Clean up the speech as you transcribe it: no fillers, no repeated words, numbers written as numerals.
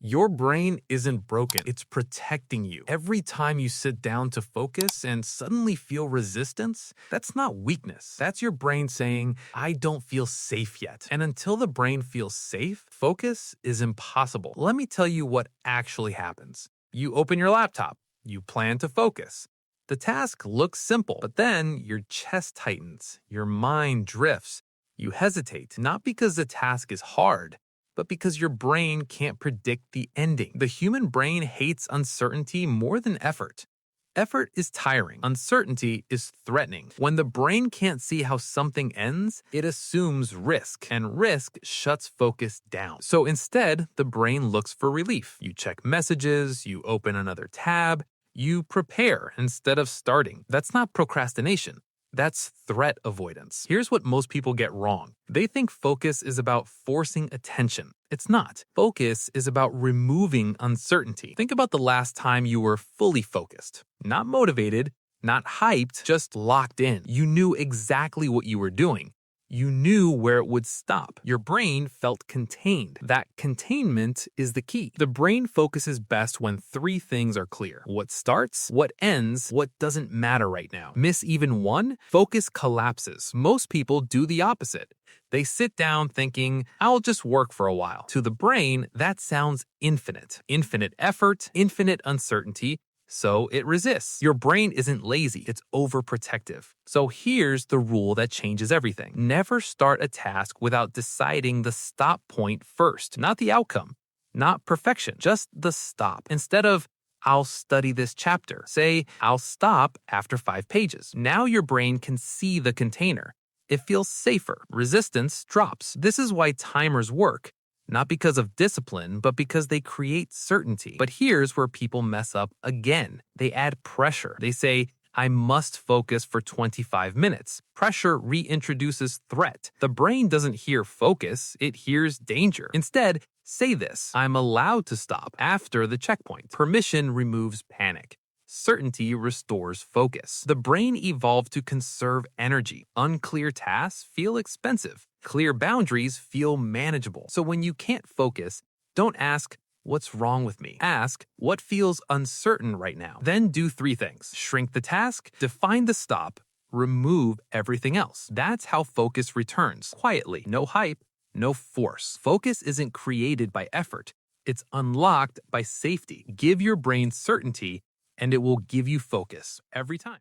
Your brain isn't broken, it's protecting you. Every time you sit down to focus and suddenly feel resistance, that's not weakness. That's your brain saying, I don't feel safe yet. And until the brain feels safe, focus is impossible. Let me tell you what actually happens. You open your laptop, you plan to focus. The task looks simple, but then your chest tightens, your mind drifts. You hesitate, not because the task is hard, but because your brain can't predict the ending. The human brain hates uncertainty more than effort. Effort is tiring. Uncertainty is threatening. When the brain can't see how something ends, it assumes risk, and risk shuts focus down. So instead, the brain looks for relief. You check messages, you open another tab, you prepare instead of starting. That's not procrastination. That's threat avoidance. Here's what most people get wrong. They think focus is about forcing attention. It's not. Focus is about removing uncertainty. Think about the last time you were fully focused. Not motivated, not hyped, just locked in. You knew exactly what you were doing. You knew where it would stop. Your brain felt contained. That containment is the key. The brain focuses best when three things are clear: what starts, what ends, what doesn't matter right now. Miss even one, focus collapses. Most people do the opposite. They sit down thinking, I'll just work for a while. To the brain, that sounds infinite. Infinite effort, infinite uncertainty. So it resists. Your brain isn't lazy, it's overprotective. So here's the rule that changes everything. Never start a task without deciding the stop point first. Not the outcome, not perfection, just the stop. Instead of, I'll study this chapter, say, I'll stop after 5 pages. Now your brain can see the container. It feels safer. Resistance drops. This is why timers work. Not because of discipline, but because they create certainty. But here's where people mess up again. They add pressure. They say, I must focus for 25 minutes. Pressure reintroduces threat. The brain doesn't hear focus, it hears danger. Instead, say this: I'm allowed to stop after the checkpoint. Permission removes panic. Certainty restores focus. The brain evolved to conserve energy. Unclear tasks feel expensive. Clear boundaries feel manageable. So when you can't focus, don't ask, what's wrong with me? Ask, what feels uncertain right now? Then do 3 things. Shrink the task, define the stop, remove everything else. That's how focus returns. Quietly. No hype, no force. Focus isn't created by effort. It's unlocked by safety. Give your brain certainty, and it will give you focus every time.